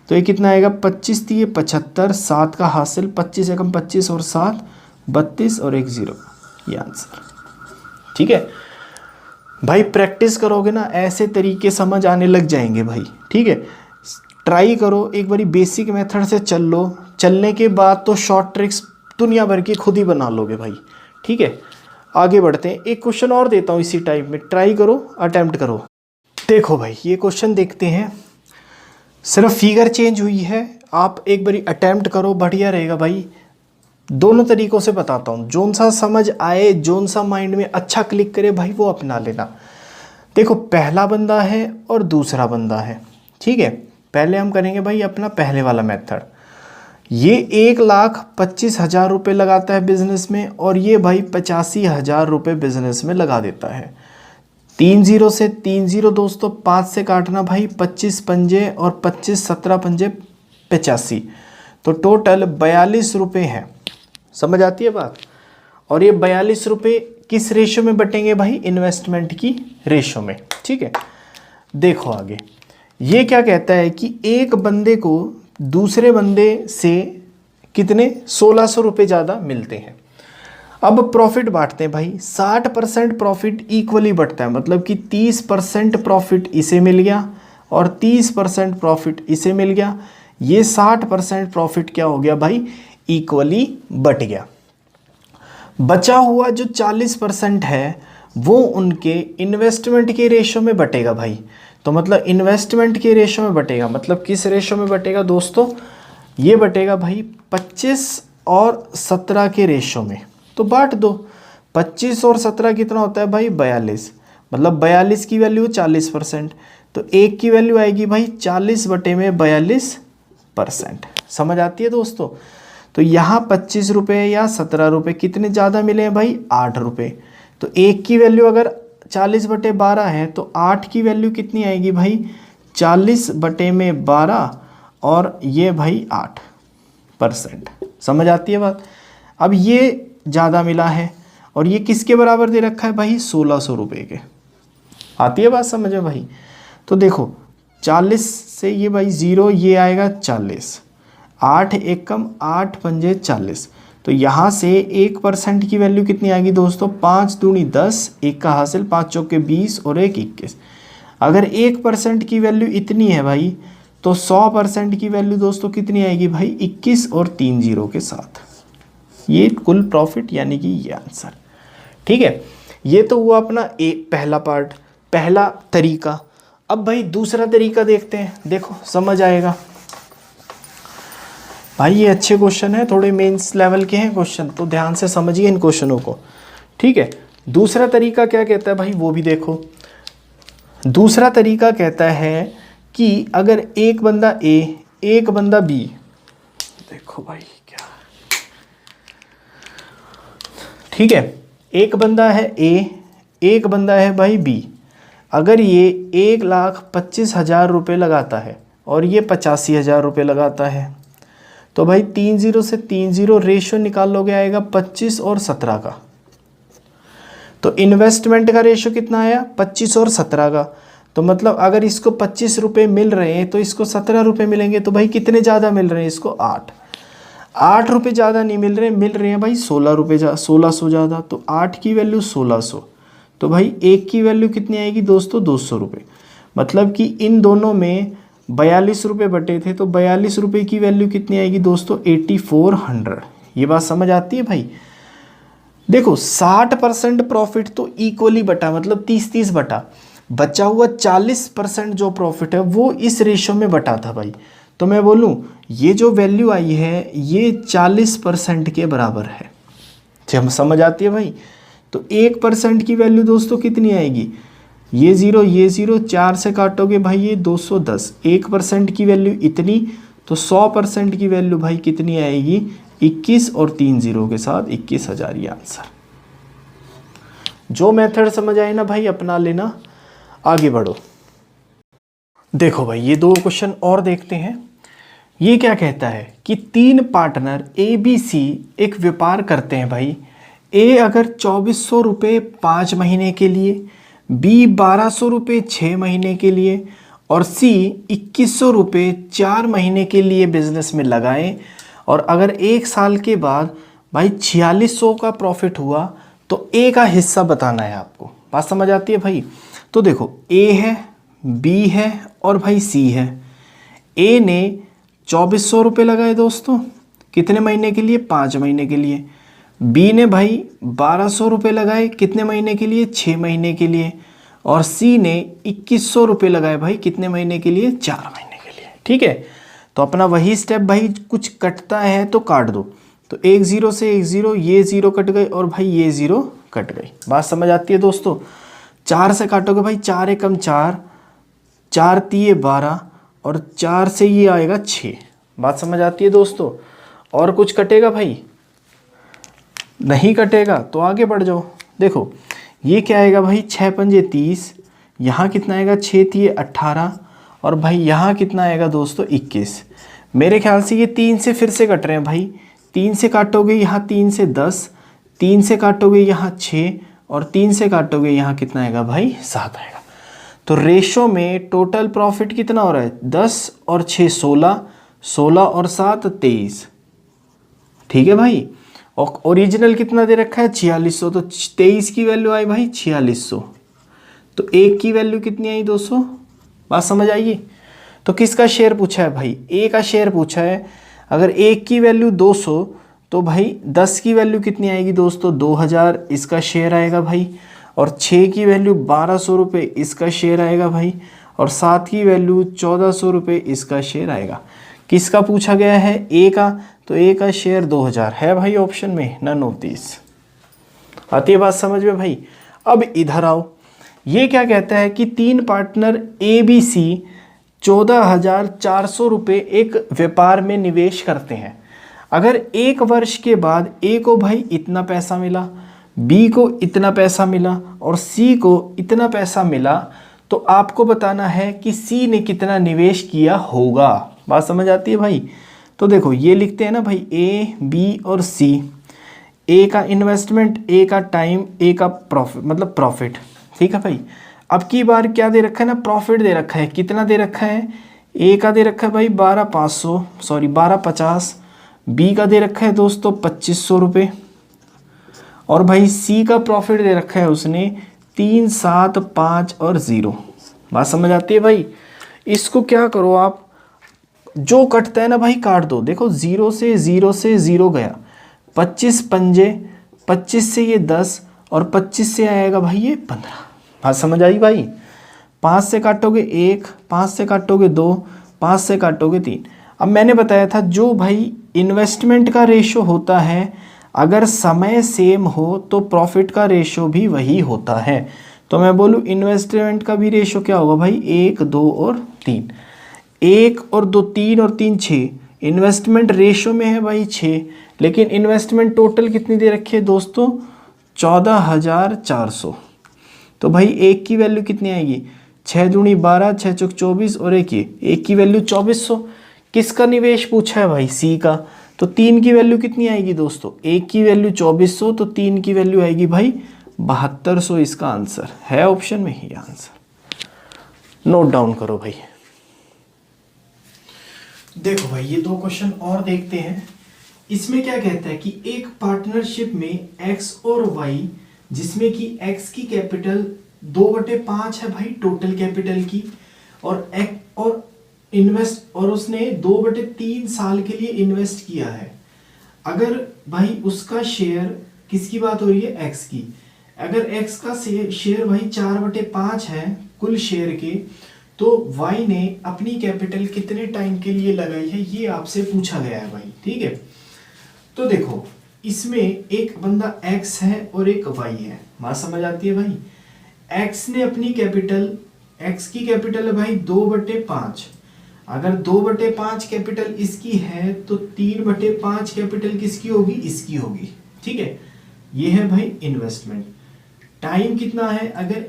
तो ये कितना आएगा 25 थी 75, 7 का हासिल 25 एकम 25 और 7 32 और 1 0, ये आंसर, ठीक है भाई। प्रैक्टिस करोगे ना ऐसे तरीके समझ आने लग जाएंगे भाई, ठीक है। ट्राई करो एक बारी बेसिक मेथड से चल लो, चलने के बाद तो शॉर्ट ट्रिक्स दुनिया भर की खुद ही बना लोगे भाई, ठीक है। आगे बढ़ते हैं, एक क्वेश्चन और देता हूँ इसी टाइप में, ट्राई करो अटेम्प्ट करो। देखो भाई ये क्वेश्चन देखते हैं, सिर्फ फिगर चेंज हुई है, आप एक बारी अटेम्प्ट करो बढ़िया रहेगा भाई। दोनों तरीक़ों से बताता हूँ, जोन सा समझ आए जोन सा माइंड में अच्छा क्लिक करे भाई वो अपना लेना। देखो पहला बंदा है और दूसरा बंदा है, ठीक है। पहले हम करेंगे भाई अपना पहले वाला मेथड। ये 1,25,000 रुपये लगाता है बिजनेस में और ये भाई 85,000 रुपये बिजनेस में लगा देता है। 3 0 से 3 0 दोस्तों 5 से काटना भाई 25 पंजे और 25 17 पंजे 85, तो टोटल 42 रुपये हैं, समझ आती है बात। और ये 42 रुपये किस रेशो में बटेंगे भाई इन्वेस्टमेंट की रेशो में, ठीक है। देखो आगे ये क्या कहता है कि एक बंदे को दूसरे बंदे से कितने 1600 रुपये ज़्यादा मिलते हैं। अब प्रॉफिट बांटते हैं भाई, 60% प्रॉफिट इक्वली बटता है, मतलब कि 30% प्रॉफिट इसे मिल गया और 30% प्रॉफिट इसे मिल गया। ये 60% प्रॉफिट क्या हो गया भाई इक्वली बट गया। बचा हुआ जो 40% है वो उनके इन्वेस्टमेंट के रेशो में बटेगा भाई। तो मतलब इन्वेस्टमेंट के रेशो में बटेगा, मतलब किस रेशो में बटेगा दोस्तों, ये बटेगा भाई 25 और 17 के रेशो में। तो बांट दो, 25 और 17 कितना होता है भाई 42, मतलब 42 की वैल्यू 40%, तो 1 की वैल्यू आएगी भाई 40 बटे में 42%। समझ आती है दोस्तों। तो यहाँ 25 रुपये या 17 रुपये कितने ज़्यादा मिले हैं भाई 8 रुपये। तो 1 की वैल्यू अगर 40 बटे 12 है तो 8 की वैल्यू कितनी आएगी भाई 40 बटे में 12 और ये भाई 8%। समझ आती है बात। अब ये ज़्यादा मिला है और ये किसके बराबर दे रखा है भाई 1600 रुपये के। आती है बात समझ में भाई। तो देखो 40 से ये भाई 0 ये आएगा 40, 8 1 कम 8 पंजे 40, तो यहाँ से 1% की वैल्यू कितनी आएगी दोस्तों 5 दूनी 10, 1 का हासिल 5 चौके 20 और 1 21। अगर 1% की वैल्यू इतनी है भाई तो 100% की वैल्यू दोस्तों कितनी आएगी भाई 21 और 3 0 के साथ। ये कुल प्रॉफिट यानी कि ये आंसर, ठीक है। ये तो हुआ अपना एक पहला पार्ट, पहला तरीका। अब भाई दूसरा तरीका देखते हैं, देखो समझ आएगा भाई। ये अच्छे क्वेश्चन है, थोड़े मेंस लेवल के हैं क्वेश्चन, तो ध्यान से समझिए इन क्वेश्चनों को, ठीक है। दूसरा तरीका क्या कहता है भाई वो भी देखो। दूसरा तरीका कहता है कि अगर एक बंदा ए एक बंदा बी, देखो भाई क्या, ठीक है, एक बंदा है ए एक बंदा है भाई बी। अगर ये 1,25,000 रुपये लगाता है और ये 85,000 रुपये लगाता है तो भाई 3 0 से 3 0 रेशो निकाल लोगे आएगा 25 और 17 का। तो इन्वेस्टमेंट का रेशो कितना आया 25 और 17 का। तो मतलब अगर इसको 25 रुपये मिल रहे हैं तो इसको 17 रुपये मिलेंगे। तो भाई कितने ज़्यादा मिल रहे हैं इसको 8 रुपये ज़्यादा नहीं मिल रहे हैं भाई 16 रुपये 1600 ज़्यादा। तो 8 की वैल्यू 1600, तो भाई 1 की वैल्यू कितनी आएगी दोस्तों 200 रुपये। मतलब कि इन दोनों में 42 रुपये बटे थे, तो 42 रुपये की वैल्यू कितनी आएगी दोस्तों? 8400। ये बात समझ आती है भाई? देखो 60% प्रॉफिट तो इक्वली बटा, मतलब 30-30 बटा, बचा हुआ 40% जो प्रॉफिट है वो इस रेशो में बटा था भाई। तो मैं बोलूँ ये जो वैल्यू आई है ये 40% के बराबर है। जब समझ आती है भाई? तो 1% की वैल्यू दोस्तों कितनी आएगी? ये ज़ीरो 4 से काटोगे भाई ये 210। 1% की वैल्यू इतनी, तो 100% की वैल्यू भाई कितनी आएगी? 21 और 3 ज़ीरो के साथ 21,000 ये आंसर। जो मेथड समझ आए ना भाई अपना लेना, आगे बढ़ो। देखो भाई ये 2 क्वेश्चन और देखते हैं। ये क्या कहता है कि 3 पार्टनर ए बी सी एक व्यापार करते हैं भाई। ए अगर 2400 रुपये 5 महीने के लिए, बी 1200 रुपये 6 महीने के लिए और सी 2100 रुपये 4 महीने के लिए बिजनेस में लगाएं, और अगर 1 साल के बाद भाई 4600 का प्रॉफिट हुआ तो ए का हिस्सा बताना है आपको। बात समझ आती है भाई? तो देखो ए है, बी है और भाई सी है। ए ने 2400 रुपये लगाए दोस्तों, कितने महीने के लिए? 5 महीने के लिए। बी ने भाई 1200 रुपये लगाए, कितने महीने के लिए? 6 महीने के लिए। और सी ने 2100 रुपये लगाए भाई, कितने महीने के लिए? 4 महीने के लिए। ठीक है, तो अपना वही स्टेप भाई, कुछ कटता है तो काट दो। तो 1 0 से 1 0, ये 0 कट गए और भाई ये 0 कट गई। बात समझ आती है दोस्तों? 4 से काटोगे भाई 4 एकम 4, 4 तिये 12 और 4 से ये आएगा 6। बात समझ आती है दोस्तों? और कुछ कटेगा भाई? नहीं कटेगा, तो आगे बढ़ जाओ। देखो ये क्या आएगा भाई? 6 पंजे 30, यहाँ कितना आएगा? 6 तिये 18 और भाई यहाँ कितना आएगा दोस्तों? 21। मेरे ख्याल से ये 3 से फिर से कट रहे हैं भाई। 3 से काटोगे यहाँ 3 से 10, 3 से काटोगे यहाँ 6 और 3 से काटोगे यहाँ कितना आएगा भाई? 7 आएगा। तो रेशो में टोटल प्रॉफिट कितना हो रहा है? 10 और 6 16, 16 और 7 23। ठीक है भाई? और ओरिजिनल कितना दे रखा है? 4600। तो 23 की वैल्यू आई भाई 4600। तो 1 की वैल्यू कितनी आई 200। बात समझ आइए? तो किसका शेयर पूछा है भाई? ए का शेयर पूछा है। अगर 1 की वैल्यू 200 तो भाई 10 की वैल्यू कितनी आएगी दोस्तों? 2000 इसका शेयर आएगा भाई। और 6 की वैल्यू 1200 रुपये इसका शेयर आएगा भाई। और 7 की वैल्यू 1400 रुपये इसका शेयर आएगा। किसका पूछा गया है? ए का। तो ए का शेयर 2000 है भाई ऑप्शन में, नन ऑफ दिस। आती है बात समझ में भाई? अब इधर आओ। ये क्या कहता है कि 3 पार्टनर ए बी सी 14,400 रुपये एक व्यापार में निवेश करते हैं। अगर 1 वर्ष के बाद ए को भाई इतना पैसा मिला, बी को इतना पैसा मिला और सी को इतना पैसा मिला, तो आपको बताना है कि सी ने कितना निवेश किया होगा। बात समझ आती है भाई? तो देखो ये लिखते हैं ना भाई, ए बी और सी। ए का इन्वेस्टमेंट, ए का टाइम, ए का प्रॉफिट, मतलब प्रॉफिट। ठीक है भाई? अब की बार क्या दे रखा है ना? प्रॉफिट दे रखा है। कितना दे रखा है? ए का दे रखा है भाई 1250, बी का दे रखा है दोस्तों 2500 रुपये और भाई सी का प्रॉफिट दे रखा है उसने 3, 7, 5 और 0। बात समझ आती है भाई? इसको क्या करो आप, जो कटता है ना भाई काट दो। देखो 0 से 0 गया, 25 पंजे, 25 से ये 10 और 25 से आएगा भाई ये 15। बात समझ आई भाई? 5 से काटोगे 1, 5 से काटोगे 2, 5 से काटोगे 3। अब मैंने बताया था जो भाई इन्वेस्टमेंट का रेशो होता है, अगर समय सेम हो तो प्रॉफिट का रेशो भी वही होता है। तो मैं बोलूँ इन्वेस्टमेंट का भी रेशो क्या होगा भाई? 1, 2 और 3। 1 और 2, 3 और 3 6। इन्वेस्टमेंट रेशो में है भाई 6, लेकिन इन्वेस्टमेंट टोटल कितनी दे रखी है दोस्तों? 14,400। तो भाई 1 की वैल्यू कितनी आएगी? 6 दूनी 12, 6 चौक 24 और 1 की वैल्यू 2400। किसका निवेश पूछा है भाई? सी का। तो 3 की वैल्यू कितनी आएगी दोस्तों? 1 की वैल्यू 2400, तो 3 की वैल्यू आएगी भाई 7200। इसका आंसर है ऑप्शन में ही आंसर। नोट डाउन करो भाई। देखो भाई ये 2 क्वेश्चन और देखते हैं। इसमें क्या कहता है कि एक पार्टनरशिप में एक्स और वाई, जिसमें कि एक्स की कैपिटल 2/5 है भाई टोटल कैपिटल की, और इन्वेस्ट और उसने 2/3 साल के लिए इन्वेस्ट किया है। अगर भाई उसका शेयर, किसकी बात हो रही है, एक्स की, अगर एक्स का शेयर भाई 4/5 है कुल शेयर के, तो वाई ने अपनी कैपिटल कितने टाइम के लिए लगाई है ये आपसे पूछा गया है भाई। ठीक है, तो देखो इसमें एक बंदा एक्स है और एक वाई है, बात समझ आती है भाई। एक्स ने अपनी कैपिटल, एक्स की कैपिटल है भाई 2/5, अगर 2/5 कैपिटल इसकी है तो 3/5 कैपिटल किसकी होगी, इसकी होगी। ठीक है, ये है भाई इन्वेस्टमेंट। टाइम कितना है, अगर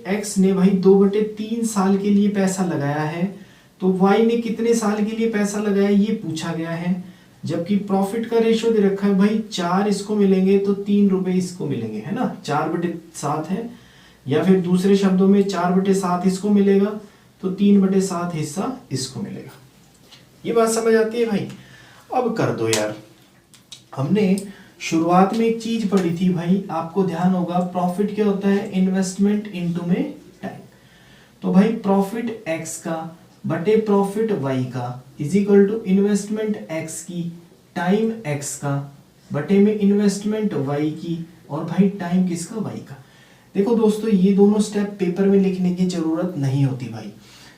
एक्स ने भाई 2/3 साल के लिए पैसा लगाया है, तो वाई ने कितने साल के लिए पैसा लगाया ये पूछा गया है। जबकि प्रॉफिट का रेशियो दे रखा है भाई 4 इसको मिलेंगे तो 3 रुपए इसको मिलेंगे, है ना, 4/7 है, या फिर दूसरे शब्दों में 4/7 इसको मिलेगा तो 3/7 हिस्सा इसको मिलेगा। ये बात समझ आती है भाई। अब कर दो यार, हमने शुरुआत में एक चीज पढ़ी थी भाई, आपको ध्यान होगा, प्रॉफिट क्या होता है, इन्वेस्टमेंट इनटू में टाइम। तो भाई प्रॉफिट एक्स का बटे प्रॉफिट वाई का is equal to investment X की टाइम एक्स का बटे में इन्वेस्टमेंट वाई की, और भाई टाइम किसका, वाई का। देखो दोस्तों, ये दोनों स्टेप पेपर में लिखने की जरूरत नहीं होती भाई,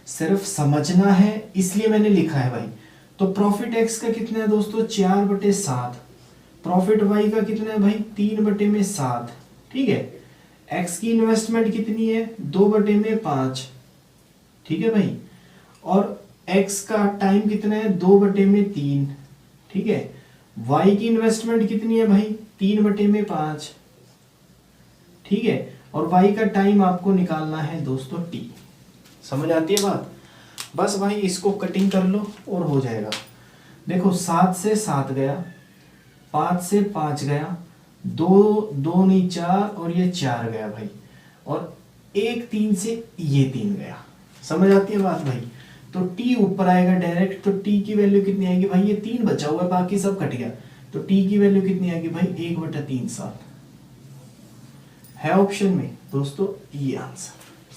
सिर्फ समझना है, इसलिए मैंने लिखा है भाई। तो प्रॉफिट एक्स का कितना है दोस्तों, 4/7, प्रॉफिट वाई का कितना है भाई, 3/7। ठीक है, एक्स की इन्वेस्टमेंट कितनी है, 2/5। ठीक है भाई, और एक्स का टाइम कितना है, 2/3। ठीक है, वाई की इन्वेस्टमेंट कितनी है भाई, 3/5। ठीक है, और वाई का टाइम आपको निकालना है दोस्तों टी। समझ आती है बात। बस भाई इसको कटिंग कर लो और हो जाएगा। देखो 7 से 7 गया, 5 से 5 गया, 2 नहीं 4 और ये 4 गया भाई, और 1 3 से ये 3 गया। समझ आती है बात भाई। तो टी ऊपर आएगा डायरेक्ट, तो टी की वैल्यू कितनी आएगी भाई, ये 3 बचा हुआ है, बाकी सब कट गया, तो टी की वैल्यू कितनी आएगी भाई, 1/3 है ऑप्शन में दोस्तों ये आंसर।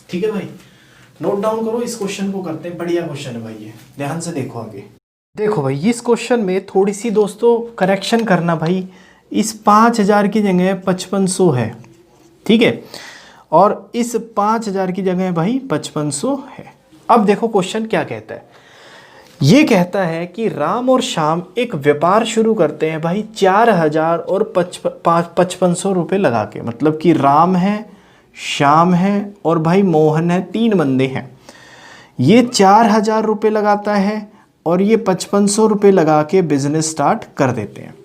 ठीक है भाई, नोट डाउन करो, इस क्वेश्चन को करते हैं, बढ़िया क्वेश्चन है भाई ये, ध्यान से देखो आगे। देखो भाई इस क्वेश्चन में थोड़ी सी दोस्तों करेक्शन करना भाई, इस 5000 की जगह 5500 है। ठीक है, और इस 5000 की जगह भाई 5500 है। अब देखो क्वेश्चन क्या कहता है, ये कहता है कि राम और श्याम एक व्यापार शुरू करते हैं भाई 4000 और 5500 रुपये लगा के, मतलब कि राम है, श्याम है और भाई मोहन है, 3 बंदे हैं। ये 4000 रुपये लगाता है और ये 5500 रुपये लगा के बिजनेस स्टार्ट कर देते हैं।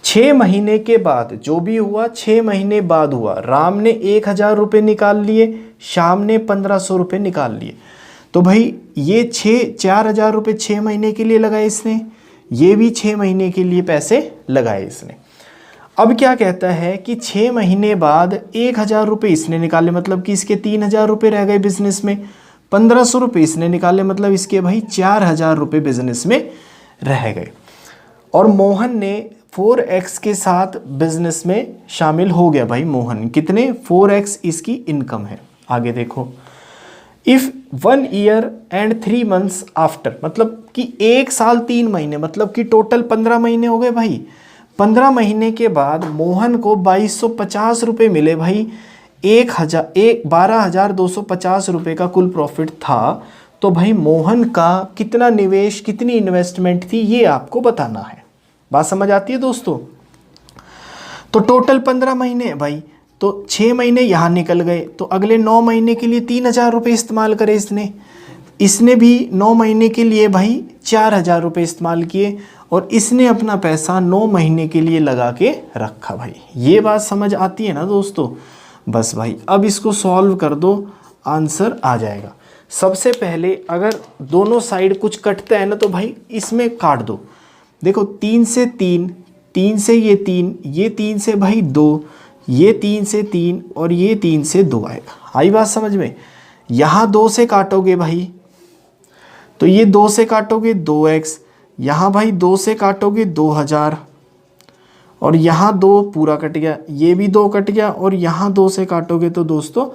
6 महीने के बाद जो भी हुआ, 6 महीने बाद हुआ, राम ने 1000 रुपये निकाल लिए, श्याम ने 1500 रुपये निकाल लिए। तो भाई ये 4000 रुपये 6 महीने के लिए लगाए इसने, ये भी 6 महीने के लिए पैसे लगाए इसने। अब क्या कहता है कि 6 महीने बाद 1000 रुपये इसने निकाले, मतलब कि इसके 3000 रुपये रह गए बिजनेस में, 1500 रुपये इसने निकाले, मतलब इसके भाई 4000 रुपये बिजनेस में रह गए। और मोहन ने 4x के साथ बिजनेस में शामिल हो गया भाई। मोहन कितने, 4x इसकी इनकम है। आगे देखो, if 1 year and 3 months after, मतलब कि 1 साल 3 महीने, मतलब कि टोटल 15 महीने हो गए भाई। 15 महीने के बाद मोहन को 2250 रुपये मिले भाई, 12,250 रुपये का कुल प्रॉफिट था। तो भाई मोहन का कितना निवेश, कितनी इन्वेस्टमेंट थी, ये आपको बताना है। बात समझ आती है दोस्तों। तो टोटल 15 महीने भाई, तो 6 महीने यहाँ निकल गए, तो अगले 9 महीने के लिए 3000 रुपये इस्तेमाल करे इसने भी 9 महीने के लिए भाई 4000 रुपये इस्तेमाल किए, और इसने अपना पैसा 9 महीने के लिए लगा के रखा भाई। ये बात समझ आती है ना दोस्तों। बस भाई अब इसको सॉल्व कर दो, आंसर आ जाएगा। सबसे पहले अगर दोनों साइड कुछ कटता है ना, तो भाई इसमें काट दो। देखो 3 से 3, 3 से ये 3, ये 3 से भाई 2, ये 3 से 3 और ये 3 से 2 आएगा। आई बात समझ में। यहाँ 2 से काटोगे भाई, तो ये 2 से काटोगे 2x, यहाँ भाई 2 से काटोगे 2000, और यहाँ 2 पूरा कट गया, ये भी 2 कट गया, और यहाँ 2 से काटोगे तो दोस्तों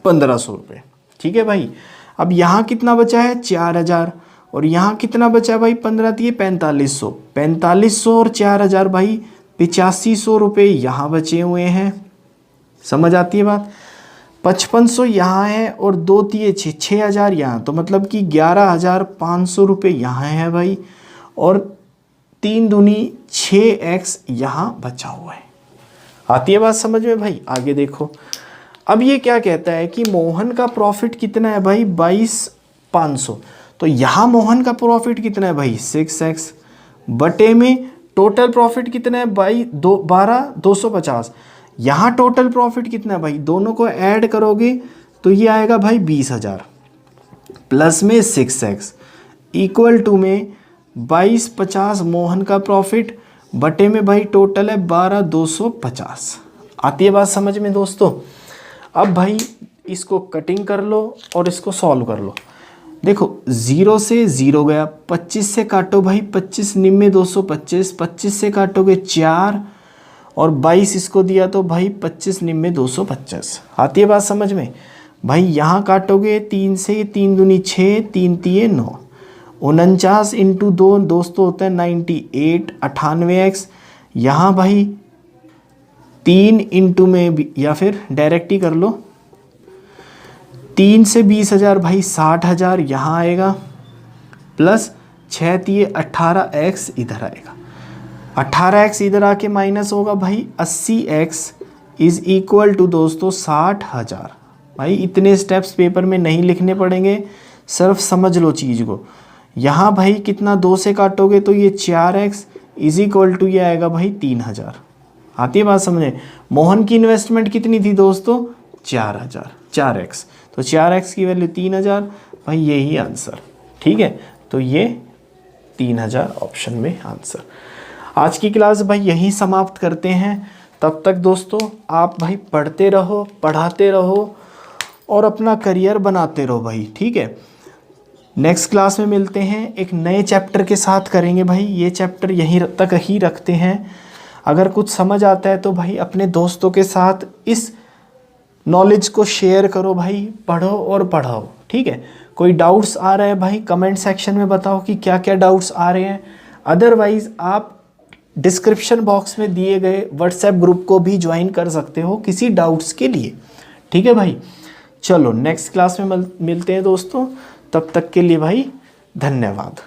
1500 रुपये। ठीक है भाई। अब यहाँ कितना बचा है 4000, और यहाँ कितना बचा भाई 15 दिए 4500, 4500 और 4000 भाई 8500 रुपये यहाँ बचे हुए हैं। समझ आती है बात। 5500 यहाँ है और 2 दिए 6000 यहाँ, तो मतलब कि 11500 रुपये यहाँ है भाई, और 3 दूनी 6x यहाँ बचा हुआ है। आती है बात समझ में भाई। आगे देखो, अब ये क्या कहता है कि मोहन का प्रॉफिट कितना है भाई 22500, तो यहाँ मोहन का प्रॉफिट कितना है भाई 6x, बटे में टोटल प्रॉफिट कितना है भाई 250, यहाँ टोटल प्रॉफिट कितना है भाई, दोनों को ऐड करोगे तो ये आएगा भाई 20000 प्लस में 6x इक्वल टू में 2250 मोहन का प्रॉफिट, बटे में भाई टोटल है 12250। आती है बात समझ में दोस्तों। अब भाई इसको कटिंग कर लो और इसको सॉल्व कर लो। देखो 0 से 0 गया, 25 से काटो भाई 25 निम्मे 225, 25 से काटोगे 4 और 22 इसको दिया तो भाई 25 निम्मे 225। आती है बात समझ में भाई। यहाँ काटोगे 3 से, 3 दूनी 6, 3 तिये 9, 49 इंटू 2 दोस्तों होता है 98, 98x। यहाँ भाई 3 इंटू में या फिर डायरेक्ट ही कर लो, 3 से 20000 भाई 60000 यहाँ आएगा, प्लस 6 तिये 18x इधर आएगा, 18x इधर आके माइनस होगा भाई 80x इज इक्वल टू दोस्तों 60000। भाई इतने स्टेप्स पेपर में नहीं लिखने पड़ेंगे, सिर्फ समझ लो चीज़ को। यहाँ भाई कितना 2 से काटोगे तो ये 4x इज इक्वल टू ये आएगा भाई 3000। आती है बात समझे। मोहन की इन्वेस्टमेंट कितनी थी दोस्तों 4000, 4x, तो 4x की वैल्यू 3000 भाई, यही आंसर। ठीक है, तो ये 3000 ऑप्शन में आंसर। आज की क्लास भाई यहीं समाप्त करते हैं। तब तक दोस्तों आप भाई पढ़ते रहो, पढ़ाते रहो और अपना करियर बनाते रहो भाई। ठीक है, नेक्स्ट क्लास में मिलते हैं, एक नए चैप्टर के साथ करेंगे भाई। ये चैप्टर यहीं तक ही रखते हैं। अगर कुछ समझ आता है तो भाई अपने दोस्तों के साथ इस नॉलेज को शेयर करो भाई, पढ़ो और पढ़ाओ। ठीक है, कोई डाउट्स आ रहे हैं भाई कमेंट सेक्शन में बताओ कि क्या क्या डाउट्स आ रहे हैं। अदरवाइज़ आप डिस्क्रिप्शन बॉक्स में दिए गए व्हाट्सएप ग्रुप को भी ज्वाइन कर सकते हो किसी डाउट्स के लिए। ठीक है भाई, चलो नेक्स्ट क्लास में मिलते हैं दोस्तों। तब तक के लिए भाई धन्यवाद।